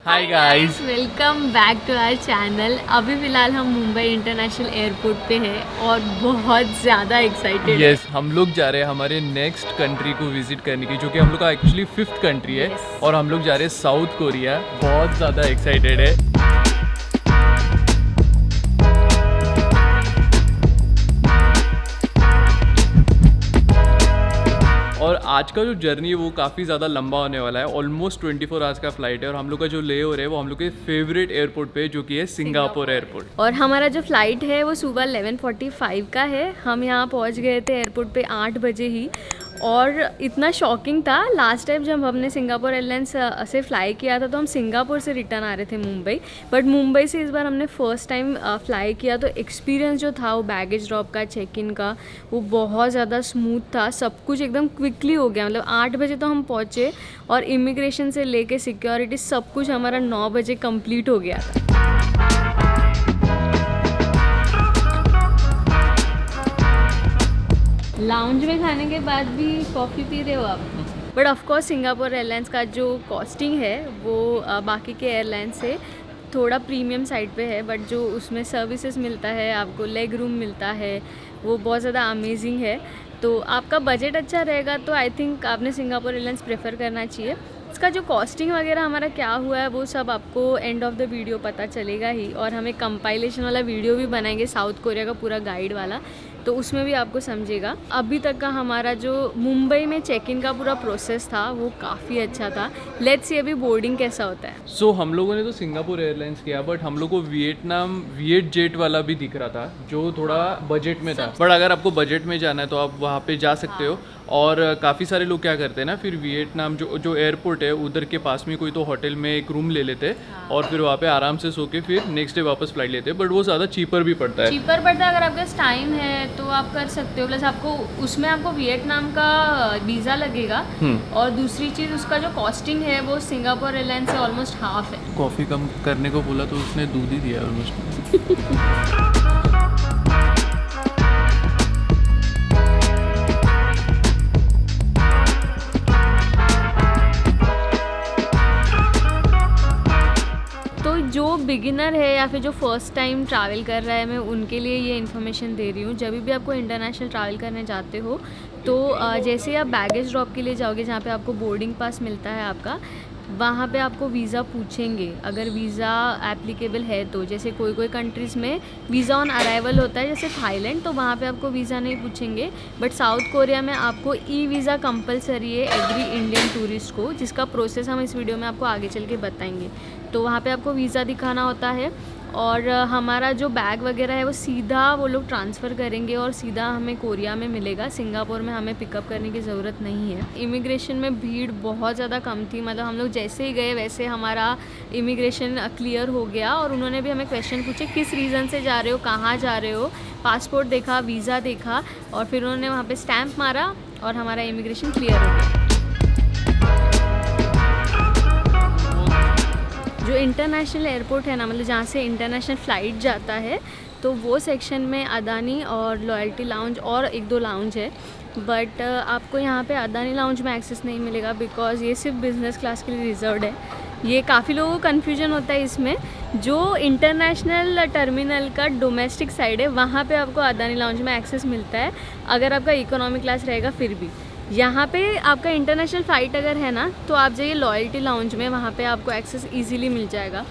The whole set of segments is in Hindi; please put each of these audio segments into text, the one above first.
Hi guys, welcome back to our channel. अभी फ़िलहाल हम मुंबई इंटरनेशनल एयरपोर्ट पे हैं और बहुत ज़्यादा एक्साइटेड यस हम लोग जा रहे हैं हमारे नेक्स्ट कंट्री को विजिट करने की, जो कि हम लोग का एक्चुअली 5th कंट्री है। Yes. और हम लोग जा रहे हैं साउथ कोरिया। बहुत ज़्यादा एक्साइटेड है। और आज का जो जर्नी है वो काफ़ी ज़्यादा लंबा होने वाला है। ऑलमोस्ट 24 आवर्स का फ्लाइट है और हम लोग का जो ले हो रहा है वो हम लोग के फेवरेट एयरपोर्ट पे, जो कि है सिंगापुर एयरपोर्ट। और हमारा जो फ़्लाइट है वो सुबह 11:45 का है। हम यहाँ पहुँच गए थे एयरपोर्ट पे 8 बजे ही। और इतना शॉकिंग था, लास्ट टाइम जब हमने सिंगापुर एयरलाइंस से फ़्लाई किया था तो हम सिंगापुर से रिटर्न आ रहे थे मुंबई, बट मुंबई से इस बार हमने फ़र्स्ट टाइम फ़्लाई किया। तो एक्सपीरियंस जो था वो बैगेज ड्रॉप का, चेक इन का, वो बहुत ज़्यादा स्मूथ था। सब कुछ एकदम क्विकली हो गया। मतलब 8 बजे तो हम पहुँचे और इमिग्रेशन से लेके सिक्योरिटी सब कुछ हमारा 9 बजे कंप्लीट हो गया था। लाउंज में खाने के बाद भी कॉफ़ी पी रहे हो आप? बट ऑफकोर्स सिंगापुर एयरलाइंस का जो कॉस्टिंग है वो बाकी के एयरलाइन से थोड़ा प्रीमियम साइड पे है, बट जो उसमें सर्विसेज मिलता है, आपको लेग रूम मिलता है, वो बहुत ज़्यादा अमेजिंग है। तो आपका बजट अच्छा रहेगा तो आई थिंक आपने सिंगापुर एयरलाइंस प्रेफर करना चाहिए। इसका जो कॉस्टिंग वगैरह हमारा क्या हुआ है वो सब आपको एंड ऑफ द वीडियो पता चलेगा ही। और हम एक कंपाइलेशन वाला वीडियो भी बनाएंगे साउथ कोरिया का पूरा गाइड वाला, तो उसमें भी आपको समझेगा। अभी तक का हमारा जो मुंबई में चेक इन का पूरा प्रोसेस था वो काफ़ी अच्छा था। लेट्स सी अभी बोर्डिंग कैसा होता है। सो हम लोगों ने तो सिंगापुर एयरलाइंस किया, बट हम लोग को वियट जेट वाला भी दिख रहा था जो थोड़ा बजट में था। बट अगर आपको बजट में जाना है तो आप वहाँ पे जा सकते हो। और काफ़ी सारे लोग क्या करते हैं ना, फिर वियतनाम जो एयरपोर्ट है उधर के पास में कोई तो होटल में एक रूम ले लेते हैं और फिर वहाँ पे आराम से सो के फिर नेक्स्ट डे वापस फ्लाइट लेते हैं। बट वो ज़्यादा चीपर भी पड़ता है। अगर आपके पास टाइम है तो आप कर सकते हो। प्लस आपको उसमें आपको वियतनाम का वीज़ा लगेगा। और दूसरी चीज़ उसका जो कॉस्टिंग है वो सिंगापुर एयरलाइंस से ऑलमोस्ट हाफ है। कॉफ़ी कम करने को बोला तो उसने दूध ही दिया ऑलमोस्ट। जो बिगिनर है या फिर जो फर्स्ट टाइम ट्रैवल कर रहा है, मैं उनके लिए ये इन्फॉर्मेशन दे रही हूँ। जब भी आपको इंटरनेशनल ट्रैवल करने जाते हो तो जैसे आप बैगेज ड्रॉप के लिए जाओगे जहाँ पे आपको बोर्डिंग पास मिलता है आपका, वहाँ पे आपको वीज़ा पूछेंगे अगर वीज़ा एप्लीकेबल है तो। जैसे कोई कंट्रीज़ में वीज़ा ऑन अराइवल होता है, जैसे थाईलैंड, तो वहाँ पे आपको वीज़ा नहीं पूछेंगे। बट साउथ कोरिया में आपको ई वीज़ा कंपलसरी है एवरी इंडियन टूरिस्ट को, जिसका प्रोसेस हम इस वीडियो में आपको आगे चल के बताएंगे। तो वहाँ पे आपको वीज़ा दिखाना होता है और हमारा जो बैग वगैरह है वो सीधा वो लोग ट्रांसफ़र करेंगे और सीधा हमें कोरिया में मिलेगा। सिंगापुर में हमें पिकअप करने की ज़रूरत नहीं है। इमिग्रेशन में भीड़ बहुत ज़्यादा कम थी। मतलब हम लोग जैसे ही गए वैसे हमारा इमिग्रेशन क्लियर हो गया और उन्होंने भी हमें क्वेश्चन पूछे किस रीज़न से जा रहे हो, कहाँ जा रहे हो, पासपोर्ट देखा, वीज़ा देखा, और फिर उन्होंने वहाँ पर स्टैम्प मारा और हमारा इमिग्रेशन क्लियर हो गया। जो इंटरनेशनल एयरपोर्ट है ना, मतलब जहाँ से इंटरनेशनल फ़्लाइट जाता है, तो वो सेक्शन में अदानी और लॉयल्टी लाउंज और 1-2 लाउंज है। बट आपको यहाँ पे अदानी लाउंज में एक्सेस नहीं मिलेगा बिकॉज़ ये सिर्फ बिज़नेस क्लास के लिए रिजर्व्ड है। ये काफ़ी लोगों को कन्फ्यूजन होता है इसमें। जो इंटरनेशनल टर्मिनल का डोमेस्टिक साइड है वहाँ पे आपको अदानी लाउंज में एक्सेस मिलता है, अगर आपका इकोनॉमी क्लास रहेगा फिर भी। यहाँ पे आपका इंटरनेशनल फ़्लाइट अगर है ना तो आप जाइए लॉयल्टी लाउंज में, वहाँ पे आपको एक्सेस इजीली मिल जाएगा।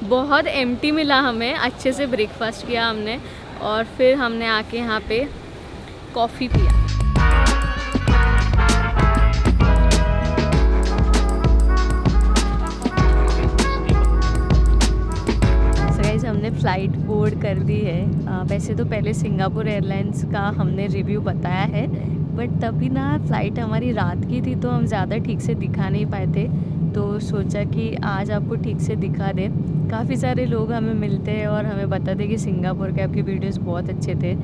बहुत एम्प्टी मिला हमें। अच्छे से ब्रेकफास्ट किया हमने और फिर हमने आके यहाँ पे कॉफ़ी पिया। हमने फ़्लाइट बोर्ड कर दी है। वैसे तो पहले सिंगापुर एयरलाइंस का हमने रिव्यू बताया है, बट तभी ना फ़्लाइट हमारी रात की थी तो हम ज़्यादा ठीक से दिखा नहीं पाए थे, तो सोचा कि आज आपको ठीक से दिखा दे। काफ़ी सारे लोग हमें मिलते हैं और हमें बताते कि सिंगापुर के आपके वीडियोस बहुत अच्छे थे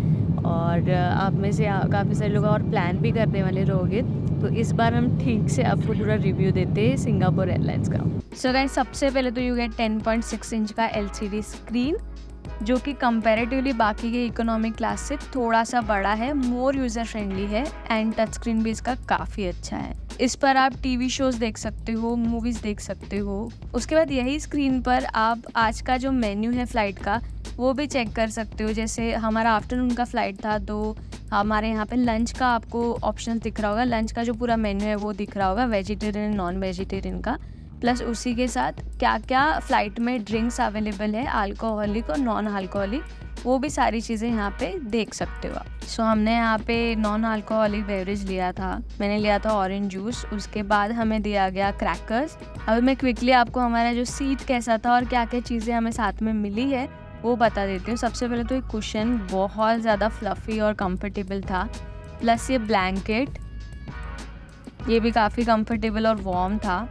और आप में से काफ़ी सारे लोग और प्लान भी करने वाले रहोगे, तो इस बार हम ठीक से आपको पूरा रिव्यू देते हैं सिंगापुर एयरलाइंस का। सो गाइस, सबसे पहले तो यू गेट 10.6 इंच का LCD स्क्रीन, जो कि कंपैरेटिवली बाकी के इकोनॉमी क्लास से थोड़ा सा बड़ा है, मोर यूज़र फ्रेंडली है एंड टच स्क्रीन भी इसका काफ़ी अच्छा है। इस पर आप टीवी शोज़ देख सकते हो, मूवीज़ देख सकते हो। उसके बाद यही स्क्रीन पर आप आज का जो मेन्यू है फ़्लाइट का वो भी चेक कर सकते हो। जैसे हमारा आफ्टरनून का फ़्लाइट था तो हमारे यहाँ पे लंच का आपको ऑप्शन दिख रहा होगा। लंच का जो पूरा मेन्यू है वो दिख रहा होगा, वेजिटेरियन नॉन वेजिटेरियन का। प्लस उसी के साथ क्या क्या फ़्लाइट में ड्रिंक्स अवेलेबल है, अल्कोहलिक और नॉन अल्कोहलिक, वो भी सारी चीज़ें यहाँ पे देख सकते हो आप। सो हमने यहाँ पे नॉन अल्कोहलिक बेवरेज लिया था, मैंने लिया था ऑरेंज जूस। उसके बाद हमें दिया गया क्रैकर्स। अब मैं क्विकली आपको हमारा जो सीट कैसा था और क्या क्या चीज़ें हमें साथ में मिली है वो बता देती हूँ। सबसे पहले तो एक कुशन बहुत ज़्यादा फ्लफ़ी और कंफर्टेबल था, प्लस ये ब्लैंकेट, ये भी काफ़ी कंफर्टेबल और वार्म था।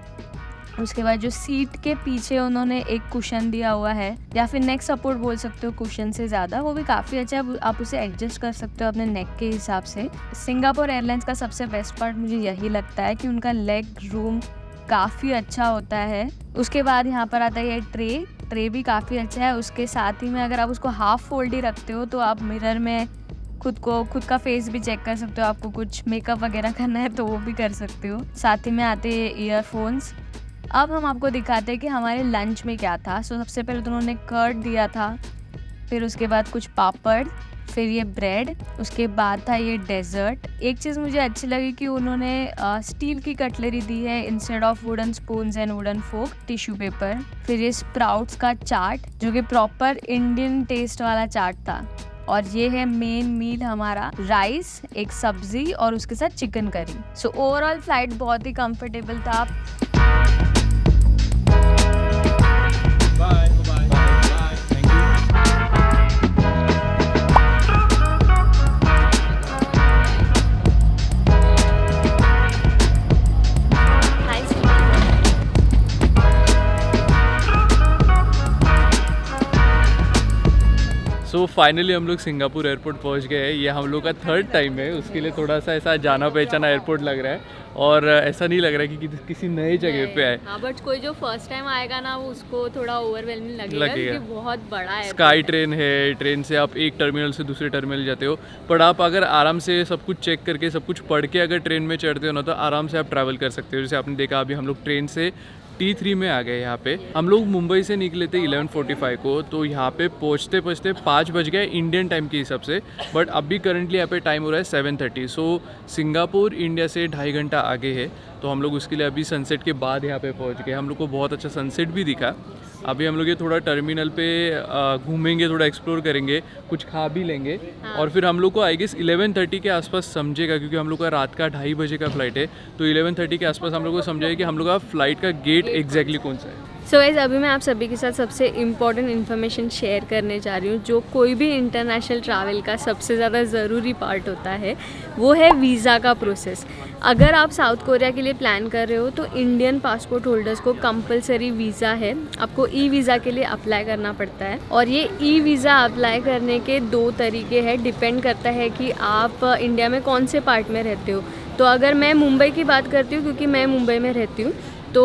उसके बाद जो सीट के पीछे उन्होंने एक कुशन दिया हुआ है, या फिर नेक सपोर्ट बोल सकते हो कुशन से ज़्यादा, वो भी काफ़ी अच्छा है। आप उसे एडजस्ट कर सकते हो अपने नेक के हिसाब से। सिंगापुर एयरलाइंस का सबसे बेस्ट पार्ट मुझे यही लगता है कि उनका लेग रूम काफ़ी अच्छा होता है। उसके बाद यहाँ पर आता है ये ट्रे भी काफ़ी अच्छा है। उसके साथ ही में अगर आप उसको हाफ फोल्ड ही रखते हो तो आप मिरर में खुद का फेस भी चेक कर सकते हो। आपको कुछ मेकअप वगैरह करना है तो वो भी कर सकते हो। साथ ही में आते हैं ईयरफोन्स। अब हम आपको दिखाते हैं कि हमारे लंच में क्या था। सो सबसे पहले तो उन्होंने कर्ड दिया था, फिर उसके बाद कुछ पापड़, फिर ये ब्रेड, उसके बाद था ये डेजर्ट। एक चीज़ मुझे अच्छी लगी कि उन्होंने स्टील की कटलरी दी है instead of wooden spoons and wooden fork, tissue paper. फिर ये स्प्राउट्स का चाट जो कि प्रॉपर इंडियन टेस्ट वाला चाट था। और ये है मेन मील हमारा, राइस, एक सब्जी और उसके साथ chicken curry. So overall flight बहुत ही कंफर्टेबल था। सो फाइनली हम लोग सिंगापुर एयरपोर्ट पहुंच गए हैं। ये हम लोग का थर्ड टाइम है, उसके लिए थोड़ा सा ऐसा जाना पहचाना एयरपोर्ट लग रहा है और ऐसा नहीं लग रहा है कि किसी नई जगह पे आए। हाँ, बट कोई जो फर्स्ट टाइम आएगा ना वो उसको थोड़ा ओवरवेलमिंग लगेगा क्योंकि बहुत बड़ा है। स्काई ट्रेन है, ट्रेन से आप एक टर्मिनल से दूसरे टर्मिनल जाते हो, पर आप अगर आराम से सब कुछ चेक करके सब कुछ पढ़ के अगर ट्रेन में चढ़ते हो ना तो आराम से आप ट्रैवल कर सकते हो। जैसे आपने देखा अभी हम लोग ट्रेन से T3 में आ गए। यहाँ पे हम लोग मुंबई से निकले थे 11:45 को, तो यहाँ पे पहुँचते 5 बज गए इंडियन टाइम के हिसाब से। बट अभी करंटली यहाँ पे टाइम हो रहा है 7:30। सो सिंगापुर इंडिया से 2.5 घंटा आगे है, तो हम लोग उसके लिए अभी सनसेट के बाद यहाँ पे पहुँच गए। हम लोग को बहुत अच्छा सनसेट भी दिखा। अभी हम लोग ये थोड़ा टर्मिनल पे घूमेंगे, थोड़ा एक्सप्लोर करेंगे, कुछ खा भी लेंगे। हाँ। और फिर हम लोग को आई गेस 11:30 के आसपास समझेगा, क्योंकि हम लोग का रात का 2:30 बजे का फ्लाइट है, तो 11:30 के आसपास हम लोग को समझेगा कि हम लोग का फ्लाइट का गेट एग्जैक्टली कौन सा है। सो गाइस, अभी मैं आप सभी के साथ सबसे इम्पॉर्टेंट इन्फॉर्मेशन शेयर करने जा रही हूँ, जो कोई भी इंटरनेशनल ट्रैवल का सबसे ज़्यादा ज़रूरी पार्ट होता है, वो है वीज़ा का प्रोसेस। अगर आप साउथ कोरिया के लिए प्लान कर रहे हो तो इंडियन पासपोर्ट होल्डर्स को कंपलसरी वीज़ा है, आपको ई वीज़ा के लिए अप्लाई करना पड़ता है। और ये ई वीज़ा अप्लाई करने के 2 तरीके हैं, डिपेंड करता है कि आप इंडिया में कौन से पार्ट में रहते हो। तो अगर मैं मुंबई की बात करती हूँ, क्योंकि मैं मुंबई में रहती हूँ, तो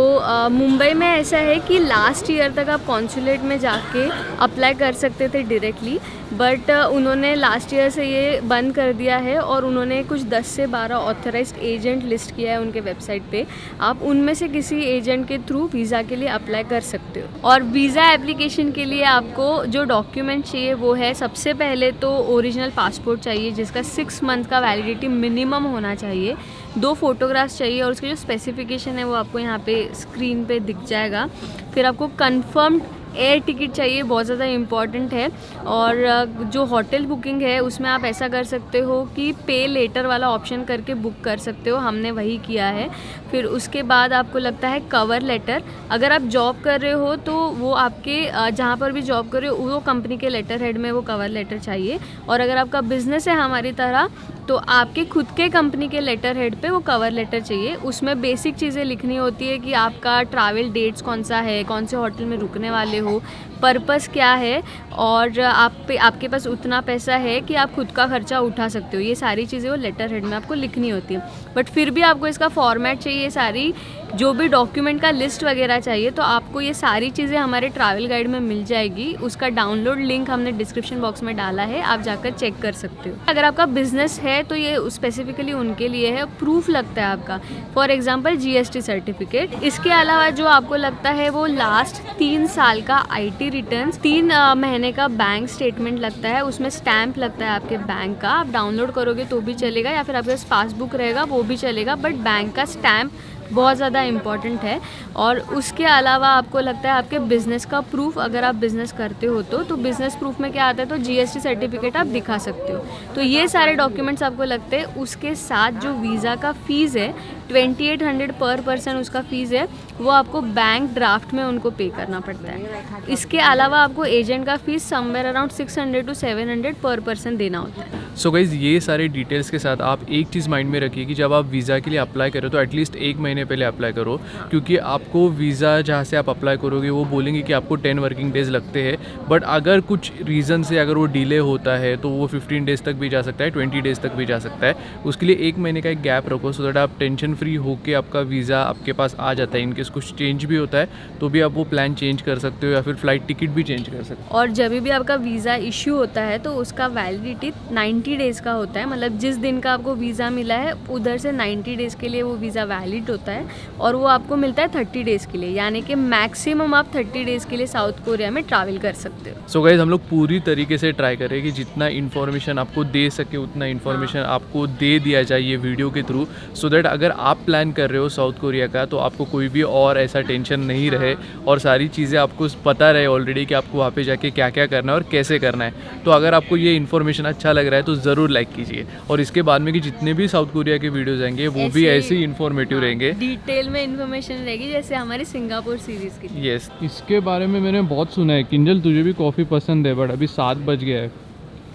मुंबई में ऐसा है कि लास्ट ईयर तक आप कॉन्सुलेट में जाके अप्लाई कर सकते थे डायरेक्टली, बट उन्होंने लास्ट ईयर से ये बंद कर दिया है और उन्होंने कुछ 10 से 12 ऑथराइज्ड एजेंट लिस्ट किया है उनके वेबसाइट पे। आप उनमें से किसी एजेंट के थ्रू वीज़ा के लिए अप्लाई कर सकते हो। और वीज़ा एप्लीकेशन के लिए आपको जो डॉक्यूमेंट चाहिए वो है, सबसे पहले तो ओरिजिनल पासपोर्ट चाहिए जिसका 6 मंथ का वैलिडिटी मिनिमम होना चाहिए, 2 फोटोग्राफ्स चाहिए और उसके जो स्पेसिफिकेशन है वो आपको यहाँ पे स्क्रीन पे दिख जाएगा। फिर आपको कंफर्म्ड एयर टिकट चाहिए, बहुत ज़्यादा इम्पॉर्टेंट है। और जो होटल बुकिंग है उसमें आप ऐसा कर सकते हो कि पे लेटर वाला ऑप्शन करके बुक कर सकते हो, हमने वही किया है। फिर उसके बाद आपको लगता है कवर लेटर, अगर आप जॉब कर रहे हो तो वो आपके जहाँ पर भी जॉब कर रहे हो वो कंपनी के लेटर हेड में वो कवर लेटर चाहिए। और अगर आपका बिज़नेस है हमारी तरह तो आपके खुद के कंपनी के लेटर हेड पे वो कवर लेटर चाहिए। उसमें बेसिक चीज़ें लिखनी होती है कि आपका ट्रैवल डेट्स कौन सा है, कौन से होटल में रुकने वाले हो, पर्पस क्या है और आपके पास उतना पैसा है कि आप खुद का खर्चा उठा सकते हो। ये सारी चीज़ें वो लेटर हेड में आपको लिखनी होती है। बट फिर भी आपको इसका फॉर्मेट चाहिए सारी जो भी डॉक्यूमेंट का लिस्ट वगैरह चाहिए तो आपको ये सारी चीज़ें हमारे ट्रैवल गाइड में मिल जाएगी। उसका डाउनलोड लिंक हमने डिस्क्रिप्शन बॉक्स में डाला है, आप जाकर चेक कर सकते हो। अगर आपका बिजनेस है तो ये स्पेसिफिकली उनके लिए है। प्रूफ लगता है आपका, फॉर एग्जांपल GST सर्टिफिकेट। इसके अलावा जो आपको लगता है वो लास्ट 3 साल का IT रिटर्न्स, 3 महीने का बैंक स्टेटमेंट लगता है, उसमें स्टैम्प लगता है आपके बैंक का। आप डाउनलोड करोगे तो भी चलेगा या फिर आपके पास पासबुक रहेगा वो भी चलेगा, बट बैंक का स्टैम्प बहुत ज़्यादा इम्पॉर्टेंट है। और उसके अलावा आपको लगता है आपके बिज़नेस का प्रूफ, अगर आप बिज़नेस करते हो तो बिज़नेस प्रूफ में क्या आता है तो GST सर्टिफिकेट आप दिखा सकते हो। तो ये सारे डॉक्यूमेंट्स आपको लगते हैं। उसके साथ जो वीज़ा का फ़ीस है 2800 पर पर्सन उसका फ़ीस है, वो आपको बैंक ड्राफ्ट में उनको पे करना पड़ता है। इसके अलावा आपको एजेंट का फ़ीस समवेयर अराउंड 600 to 700 पर पर्सन देना होता है। सो गाइज़, ये सारे डिटेल्स के साथ आप एक चीज़ माइंड में रखिए कि जब आप वीज़ा के लिए अप्लाई करो तो एटलीस्ट 1 महीने पहले अप्लाई करो, क्योंकि आपको वीज़ा जहाँ से आप अप्लाई करोगे वो बोलेंगे कि आपको 10 वर्किंग डेज़ लगते हैं। बट अगर कुछ रीज़न से अगर वो डिले होता है तो वो 15 डेज़ तक भी जा सकता है, 20 डेज़ तक भी जा सकता है। उसके लिए 1 महीने का एक गैप रखो, सो दैट आप टेंशन फ्री होकर आपका वीज़ा आपके पास आ जाता है। इनकेस कुछ चेंज भी होता है तो भी आप वो प्लान चेंज कर सकते हो या फिर फ़्लाइट टिकट भी चेंज कर सकते हो। और जब भी आपका वीज़ा इशू होता है तो उसका वैलिडिटी 90 डेज़ का होता है। मतलब जिस दिन का आपको वीज़ा मिला है उधर से 90 डेज़ के लिए वो वीज़ा वैलिड होता है, और वो आपको मिलता है 30 डेज़ के लिए, यानी कि मैक्सिमम आप 30 डेज़ के लिए साउथ कोरिया में ट्रैवल कर सकते हो। सो गाइज़, हम लोग पूरी तरीके से ट्राई करें कि जितना इन्फॉर्मेशन आपको दे सके उतना इन्फॉर्मेशन आपको दे दिया जाए ये वीडियो के थ्रू, सो दैट अगर आप प्लान कर रहे हो साउथ कोरिया का तो आपको कोई भी और ऐसा टेंशन नहीं रहे और सारी चीज़ें आपको पता रहे ऑलरेडी कि आपको वहाँ पे जाके क्या क्या करना है और कैसे करना है। तो अगर आपको ये इन्फॉर्मेशन अच्छा लग रहा है तो ज़रूर लाइक कीजिए, और इसके बाद में कि जितने भी साउथ कोरिया के वीडियोज़ आएंगे वो भी ऐसे ही इन्फॉर्मेटिव रहेंगे, डिटेल में इन्फॉर्मेशन रहेगी जैसे हमारी सिंगापुर सीरीज़ की। यस। इसके बारे में मैंने बहुत सुना है। किंजल, तुझे भी कॉफ़ी पसंद है, बट अभी 7 बज गया है।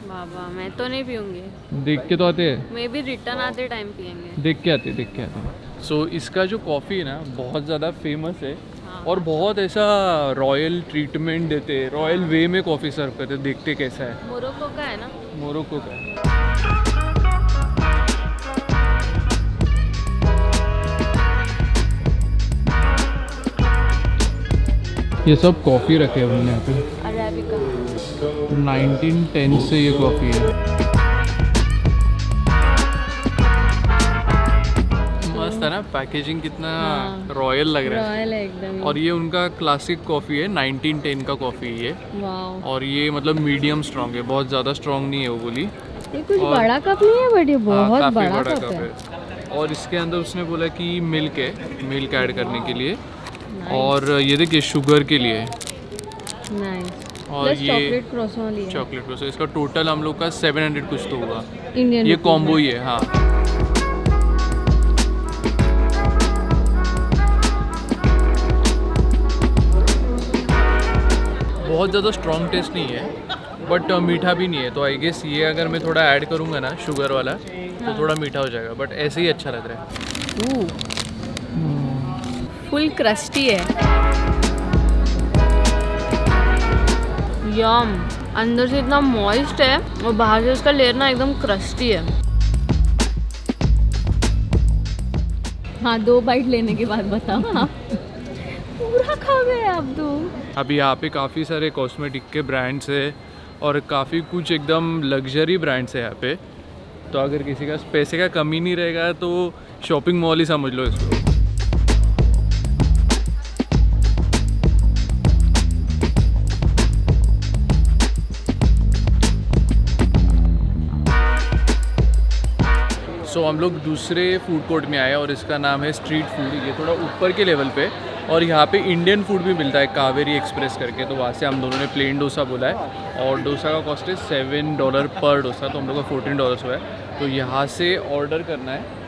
बाबा मैं तो नहीं पीऊँगी, देख के तो आते हैं, मे भी रिटर्न आते टाइम पियेंगे। देख के आते। सो इसका जो कॉफ़ी है ना बहुत ज़्यादा फेमस है और बहुत ऐसा रॉयल ट्रीटमेंट देते हैं, रॉयल वे में कॉफ़ी सर्व करते हैं। देखते कैसा है। मोरक्को का है ना? मोरक्को का। ये सब कॉफ़ी रखे हैं हमने यहाँ पे। अरेबिका 1910 से ये कॉफ़ी है। मस्त है ना, पैकेजिंग कितना रॉयल लग रहा है। रॉयल है एकदम। और ये उनका क्लासिक कॉफ़ी है, 1910 का कॉफ़ी है ये। वाओ, और ये मतलब मीडियम स्ट्रॉन्ग है, बहुत ज़्यादा स्ट्रॉन्ग नहीं है वो बोली। ये कुछ बड़ा कप नहीं है बट ये बहुत काफ़ी बड़ा बड़ा कप है। है। और इसके अंदर उसने बोला कि मिल्क है, मिल्क ऐड करने के लिए। और ये देखिए शुगर के लिए। नाइस। और ये चॉकलेट क्रोसॉन लिया। चॉकलेट क्रोसॉन, इसका टोटल हम लोग का 700 कुछ तो होगा। इंडियन ये कॉम्बो ही है। हाँ, बहुत ज़्यादा स्ट्रॉन्ग टेस्ट नहीं है बट मीठा भी नहीं है, तो आई गेस ये अगर मैं थोड़ा ऐड करूँगा ना शुगर वाला तो थोड़ा मीठा हो जाएगा, बट ऐसे ही अच्छा लग रहा है। फुल क्रस्टी है। यम, अंदर से इतना मॉइस्ट है और बाहर से उसका लेयर ना एकदम क्रस्टी है। हाँ, 2 बाइट लेने के बाद बताओ। हाँ, पूरा खा गए आप तो। अभी यहाँ पे काफ़ी सारे कॉस्मेटिक के ब्रांड्स है और काफ़ी कुछ एकदम लग्जरी ब्रांड्स है यहाँ पे। तो अगर किसी का पैसे का कमी नहीं रहेगा तो शॉपिंग मॉल ही समझ लो इसको। सो हम लोग दूसरे फूड कोर्ट में आए और इसका नाम है स्ट्रीट फूड। ये थोड़ा ऊपर के लेवल पे, और यहाँ पे इंडियन फूड भी मिलता है, कावेरी एक्सप्रेस करके। तो वहाँ से हम दोनों ने प्लेन डोसा बोला है और डोसा का कॉस्ट है $7 पर डोसा, तो हम लोग का $14 हुआ है। तो यहाँ से ऑर्डर करना है।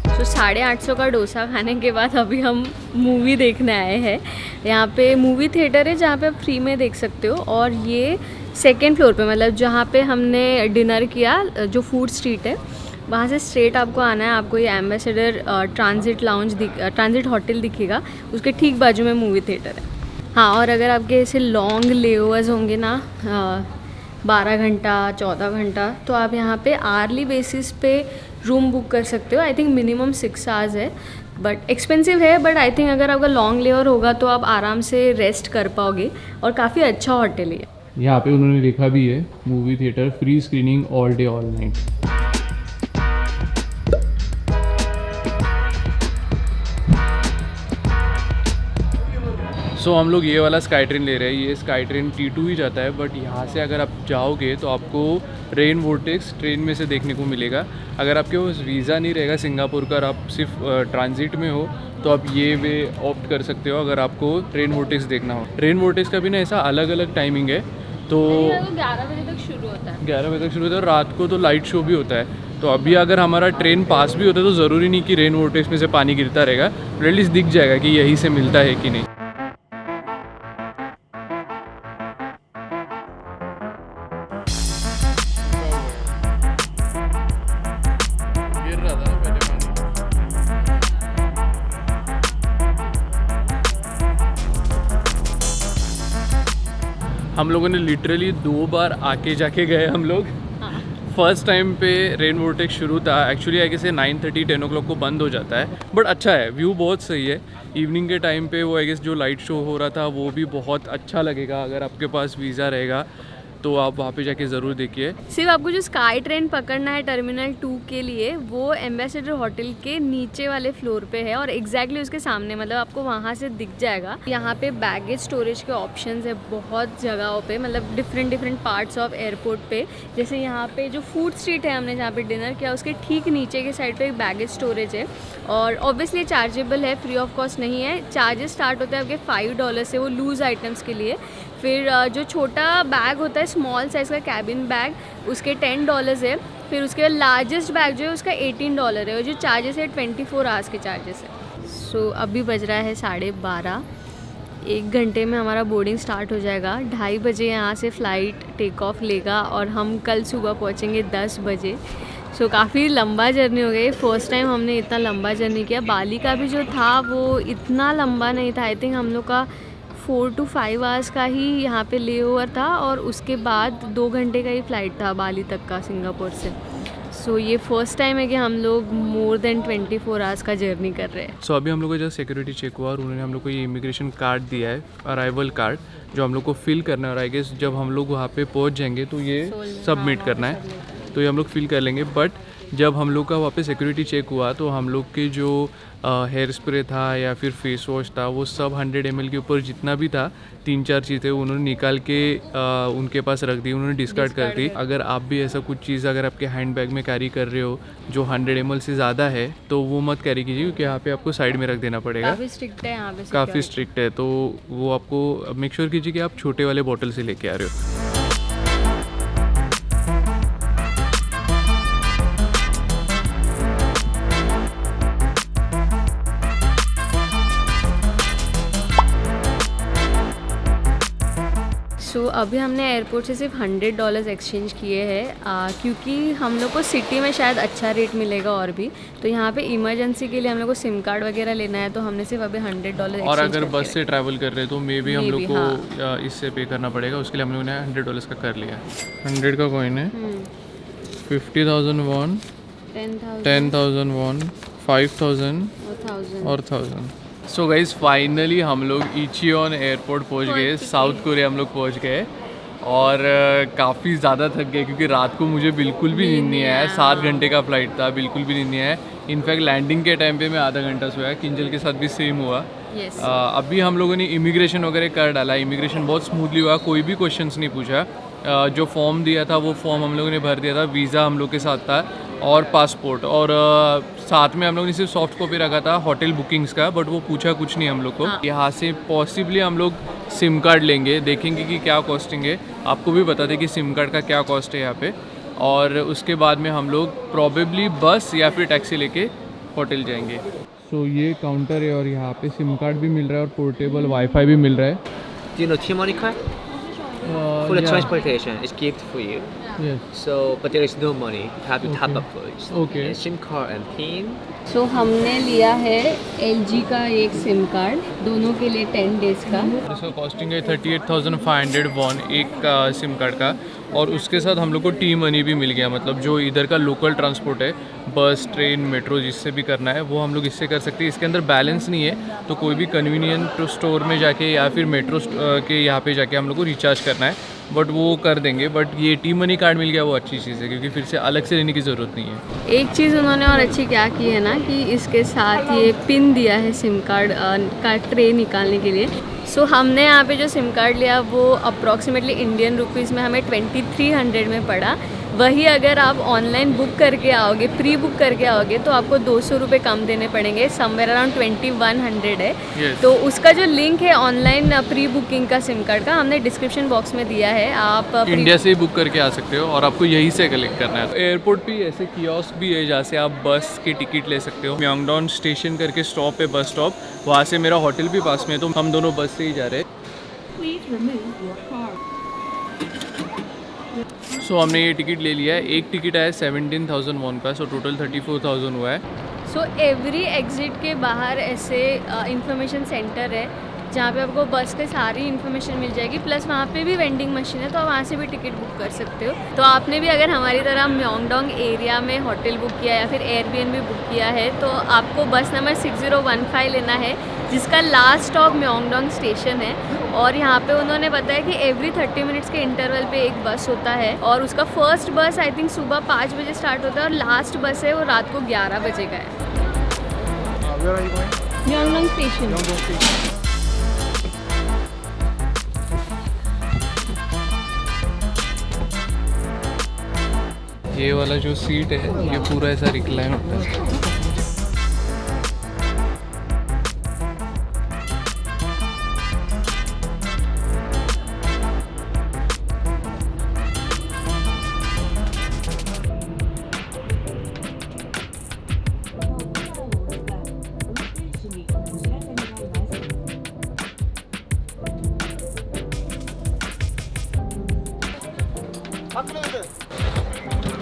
तो 850 का डोसा खाने के बाद अभी हम मूवी देखने आए हैं। यहाँ पे मूवी थिएटर है जहाँ पे आप फ्री में देख सकते हो, और ये 2nd फ्लोर पे, मतलब जहाँ पे हमने डिनर किया, जो फूड स्ट्रीट है वहाँ से स्ट्रेट आपको आना है। आपको ये एम्बेसडर ट्रांजिट होटल दिखेगा, उसके ठीक बाजू में मूवी थिएटर है। हाँ, और अगर आपके ऐसे लॉन्ग लेओवर्स होंगे ना 12 घंटा 14 घंटा, तो आप यहाँ पे आर्ली बेसिस पे रूम बुक कर सकते हो। आई थिंक मिनिमम 6 आवर्स है, बट एक्सपेंसिव है, बट आई थिंक अगर आपका लॉन्ग लेवर होगा तो आप आराम से रेस्ट कर पाओगे और काफ़ी अच्छा होटल है। यहाँ पे उन्होंने लिखा भी है movie theatre free screening all day all night. So हम लोग ये वाला स्काई ट्रेन ले रहे हैं। ये स्काई ट्रेन T2 ही जाता है, बट यहाँ से अगर आप जाओगे तो आपको रेन वोर्टेक्स ट्रेन में से देखने को मिलेगा। अगर आपके पास वीज़ा नहीं रहेगा सिंगापुर का और आप सिर्फ ट्रांजिट में हो तो आप ये वे ऑप्ट कर सकते हो अगर आपको रेन वोर्टेक्स देखना हो। रेन वोर्टेक्स का भी ना ऐसा अलग अलग टाइमिंग है, तो 11 बजे तक शुरू होता है। 11 बजे तक शुरू होता है और रात को तो लाइट शो भी होता है। तो अभी अगर हमारा ट्रेन पास भी होता है तो ज़रूरी नहीं कि रेन वोर्टेक्स में से पानी गिरता रहेगा, एटलीस्ट दिख जाएगा कि यहीं से मिलता है कि नहीं। हम लोगों ने लिटरली 2 बार आके जाके गए हम लोग। फर्स्ट टाइम पे रेन वोर्टेक्स शुरू था, एक्चुअली आई गेस 9:30 10 o'clock को बंद हो जाता है, बट अच्छा है, व्यू बहुत सही है। इवनिंग के टाइम पे वो आई गेस जो लाइट शो हो रहा था वो भी बहुत अच्छा लगेगा। अगर आपके पास वीज़ा रहेगा तो आप वहाँ पे जाके ज़रूर देखिए। सिर्फ आपको जो स्काई ट्रेन पकड़ना है टर्मिनल 2 के लिए, वो एम्बेसडर होटल के नीचे वाले फ्लोर पे है और एग्जैक्टली उसके सामने, मतलब आपको वहाँ से दिख जाएगा। यहाँ पे बैगेज स्टोरेज के ऑप्शंस है बहुत जगहों पे, मतलब डिफरेंट पार्ट्स ऑफ एयरपोर्ट पे। जैसे यहाँ पे जो फूड स्ट्रीट है हमने जहाँ पे डिनर किया, उसके ठीक नीचे के साइड पे एक बैगेज स्टोरेज है और ऑब्वियसली चार्जेबल है, फ्री ऑफ कॉस्ट नहीं है। चार्जेस स्टार्ट होते हैं आपके $5 से, वो लूज़ आइटम्स के लिए। फिर जो छोटा बैग होता है स्मॉल साइज़ का कैबिन बैग, उसके $10 है। फिर उसके बाद लार्जेस्ट बैग जो है उसका $18 है और जो चार्जेस है 24 आवर्स के चार्जेस है। सो अभी बज रहा है 12:30, 1 घंटे में हमारा बोर्डिंग स्टार्ट हो जाएगा। 2:30 बजे यहाँ से फ़्लाइट टेक ऑफ लेगा और हम कल सुबह पहुँचेंगे 10 बजे। सो काफ़ी लंबा जर्नी हो गई, फर्स्ट टाइम हमने इतना लंबा जर्नी किया। बाली का भी जो था वो इतना लंबा नहीं था, आई थिंक हम लोग का 4 to 5 आवर्स का ही यहाँ पे ले ओवर था और उसके बाद 2 घंटे का ही फ़्लाइट था बाली तक का सिंगापुर से। सो ये फर्स्ट टाइम है कि हम लोग मोर देन 24 आवर्स का जर्नी कर रहे हैं। सो अभी हम लोग को जब सिक्योरिटी चेक हुआ और उन्होंने हम लोग को ये इमिग्रेशन कार्ड दिया है, अराइवल कार्ड, जो हम लोग को फिल करना है और आई गेस जब हम लोग वहाँ पे पहुँच जाएंगे तो ये सबमिट करना है, तो ये हम लोग फिल कर लेंगे। बट जब हम लोग का वहाँ पे सिक्योरिटी चेक हुआ तो हम लोग के जो हेयर स्प्रे था या फिर फेस वॉश था वो सब 100 ml के ऊपर जितना भी था, 3-4 चीज़ें उन्होंने निकाल के उनके पास रख दी, उन्होंने डिस्कार्ड कर दी। अगर आप भी ऐसा कुछ चीज़ अगर आपके हैंड बैग में कैरी कर रहे हो जो 100 ml से ज़्यादा है तो वो मत कैरी कीजिए, क्योंकि यहाँ पे आपको साइड में रख देना पड़ेगा। काफ़ी स्ट्रिक्ट है यहाँ पे, काफ़ी स्ट्रिक्ट है, तो वो आपको मेक श्योर कीजिए कि आप छोटे वाले बॉटल से लेके आ रहे हो। सो अभी हमने एयरपोर्ट से सिर्फ $100 एक्सचेंज किए हैं, क्योंकि हम लोग को सिटी में शायद अच्छा रेट मिलेगा और भी, तो यहाँ पे इमरजेंसी के लिए हम लोग को सिम कार्ड वगैरह लेना है, तो हमने सिर्फ अभी $100 और अगर बस से ट्रैवल कर रहे हैं तो मे भी हम लोग को इससे पे करना पड़ेगा, उसके लिए हम लोगों ने $100 का कर लिया। 100 का कॉइन है, 50,000 वॉन, 10,000 वॉन, 5,000 और 1,000। सो गाइज फाइनली हम लोग इचियोन एयरपोर्ट पहुंच गए, साउथ कोरिया हम लोग पहुंच गए और काफ़ी ज़्यादा थक गए क्योंकि रात को मुझे बिल्कुल भी नींद नहीं आया। 7 घंटे का फ़्लाइट था, बिल्कुल भी नींद नहीं आया। इनफैक्ट लैंडिंग के टाइम पे मैं आधा घंटा सोया। किंजल के साथ भी सेम हुआ। अभी हम लोगों ने इमिग्रेशन वगैरह कर डाला, इमिग्रेशन बहुत स्मूथली हुआ, कोई भी क्वेश्चंस नहीं पूछा। जो फॉर्म दिया था वो फॉर्म हम लोगों ने भर दिया था, वीज़ा हम लोग के साथ था और पासपोर्ट, और साथ में हम लोगों ने सिर्फ सॉफ्ट कॉपी रखा था होटल बुकिंग्स का, बट वो पूछा कुछ नहीं हम लोग को। यहाँ से पॉसिबली हम लोग सिम कार्ड लेंगे, देखेंगे कि क्या कॉस्टिंग है, आपको भी बता दें कि सिम कार्ड का क्या कॉस्ट है यहाँ पे, और उसके बाद में हम लोग प्रॉबेबली बस या फिर टैक्सी लेके होटल जाएंगे। सो ये काउंटर है और यहाँ पे सिम कार्ड भी मिल रहा है और पोर्टेबल वाईफाई भी मिल रहा है। Do you know T-Money card? For the transportation, it's gift for you. Yes. So, but there is no money. You have to top up first. Okay. And SIM card and PIN सो हमने लिया है LG का एक सिम कार्ड, दोनों के लिए 10 डेज़ का। इसका कॉस्टिंग है 38,500 वॉन एक सिम कार्ड का, और उसके साथ हम लोग को टी मनी भी मिल गया। मतलब जो इधर का लोकल ट्रांसपोर्ट है, बस, ट्रेन, मेट्रो, जिससे भी करना है वो हम लोग इससे कर सकते हैं। इसके अंदर बैलेंस नहीं है, तो कोई भी कन्वीनियंट स्टोर में जाके या फिर मेट्रो के यहाँ पे जाके हम लोग को रिचार्ज करना है, बट वो कर देंगे। बट ये टी मनी कार्ड मिल गया, वो अच्छी चीज़ है, क्योंकि फिर से अलग से लेने की ज़रूरत नहीं है। एक चीज़ उन्होंने और अच्छी क्या की है ना, कि इसके साथ ये पिन दिया है सिम कार्ड का ट्रे निकालने के लिए। सो हमने यहाँ पे जो सिम कार्ड लिया वो अप्रॉक्सीमेटली इंडियन रुपीज़ में हमें 2300 में पड़ा। वही अगर आप ऑनलाइन बुक करके आओगे, प्री बुक करके आओगे, तो आपको 200 रुपये कम देने पड़ेंगे, समवेयर अराउंड 2100 है। Yes. तो उसका जो लिंक है ऑनलाइन प्री बुकिंग का सिम कार्ड का, हमने डिस्क्रिप्शन बॉक्स में दिया है। आप इंडिया से ही बुक करके आ सकते हो और आपको यहीं से कलेक्ट करना है। एयरपोर्ट पे ऐसे कियोस्क भी है जहाँ से आप बस की टिकट ले सकते हो। म्योंगडोन स्टेशन करके स्टॉप है, बस स्टॉप, वहाँ से मेरा होटल भी पास में है, तो हम दोनों बस से ही जा रहे हैं। सो हमने ये टिकट ले लिया है। एक टिकट आया 17,000 वॉन का, सो टोटल 34,000 हुआ है। सो एवरी एग्जिट के बाहर ऐसे इंफॉर्मेशन सेंटर है जहाँ पे आपको बस के सारी इन्फॉर्मेशन मिल जाएगी, प्लस वहाँ पे भी वेंडिंग मशीन है, तो आप वहाँ से भी टिकट बुक कर सकते हो। तो आपने भी अगर हमारी तरह म्योंगडोंग एरिया में होटल बुक किया या फिर एयरबीएनबी बुक किया है, तो आपको बस नंबर 6015 लेना है, जिसका लास्ट स्टॉप म्योंगडोंग स्टेशन है। और यहाँ पे उन्होंने बताया कि एवरी 30 मिनट्स के इंटरवल पे एक बस होता है, और उसका फर्स्ट बस आई थिंक सुबह 5 बजे स्टार्ट होता है, और लास्ट बस है वो रात को 11 बजे का है। Myeongdong station. ये वाला जो सीट है ये पूरा ऐसा रिक्लाइन होता है।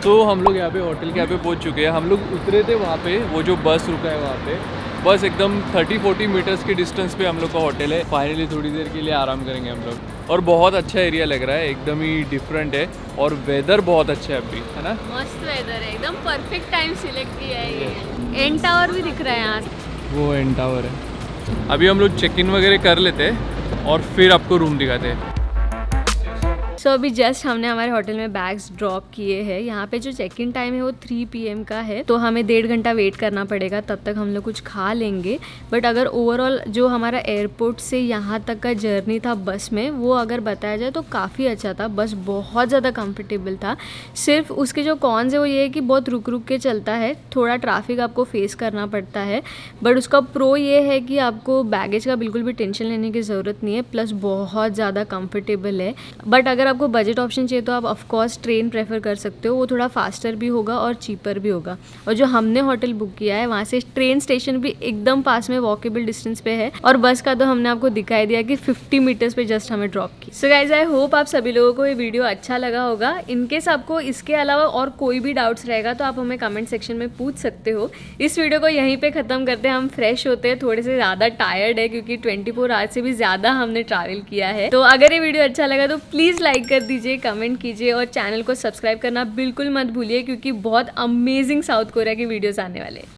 तो हम लोग यहाँ पे होटल के यहाँ पे पहुँच चुके हैं। हम लोग उतरे थे वहाँ पे, वो जो बस रुका है वहाँ पे, बस एकदम 30-40 मीटर्स के डिस्टेंस पे हम लोग का होटल है। फाइनली थोड़ी देर के लिए आराम करेंगे हम लोग, और बहुत अच्छा एरिया लग रहा है, एकदम ही डिफरेंट है, और वेदर बहुत अच्छा है अभी, है ना? मस्त वेदर है, एकदम परफेक्ट टाइम सिलेक्ट किया है ये। एन टावर भी दिख रहा है यहाँ से। वो एन टावर है। अभी हम लोग चेक इन वगैरह कर लेते हैं और फिर आपको रूम दिखाते हैं। सो अभी जस्ट हमने हमारे होटल में बैग्स ड्रॉप किए हैं। यहाँ पे जो चेक इन टाइम है वो 3 PM का है, तो हमें 1.5 घंटा वेट करना पड़ेगा, तब तक हम लोग कुछ खा लेंगे। बट अगर ओवरऑल जो हमारा एयरपोर्ट से यहाँ तक का जर्नी था बस में, वो अगर बताया जाए तो काफ़ी अच्छा था। बस बहुत ज़्यादा कंफर्टेबल था। सिर्फ उसके जो कॉन्स है वो ये है कि बहुत रुक रुक के चलता है, थोड़ा ट्रैफिक आपको फेस करना पड़ता है। बट उसका प्रो ये है कि आपको बैगेज का बिल्कुल भी टेंशन लेने की ज़रूरत नहीं है, प्लस बहुत ज़्यादा कंफर्टेबल है। बट अगर आपको बजट ऑप्शन चाहिए तो आप ऑफ कोर्स ट्रेन प्रेफर कर सकते हो, वो थोड़ा फास्टर भी होगा और चीपर भी होगा। और जो हमने होटल बुक किया है वहाँ से ट्रेन स्टेशन भी एकदम पास में, वॉकेबल डिस्टेंस पे है, और बस का तो हमने आपको दिखाई दिया कि 50 मीटर्स पे जस्ट हमें ड्रॉप की। सो गाइज, आई होप आप सभी लोगों को ये वीडियो अच्छा लगा होगा। इनकेस आपको इसके अलावा और कोई भी डाउट्स रहेगा तो आप हमें कमेंट सेक्शन में पूछ सकते हो। इस वीडियो को यहीं पे ख़त्म करते हैं, हम फ्रेश होते हैं, थोड़े से ज़्यादा टायर्ड है क्योंकि 24 आवर्स से भी ज़्यादा हमने ट्रैवल किया है। तो अगर ये वीडियो अच्छा लगा तो प्लीज़ लाइक कर दीजिए, कमेंट कीजिए, और चैनल को सब्सक्राइब करना बिल्कुल मत भूलिए, क्योंकि बहुत अमेजिंग साउथ कोरिया की वीडियोस आने वाले हैं।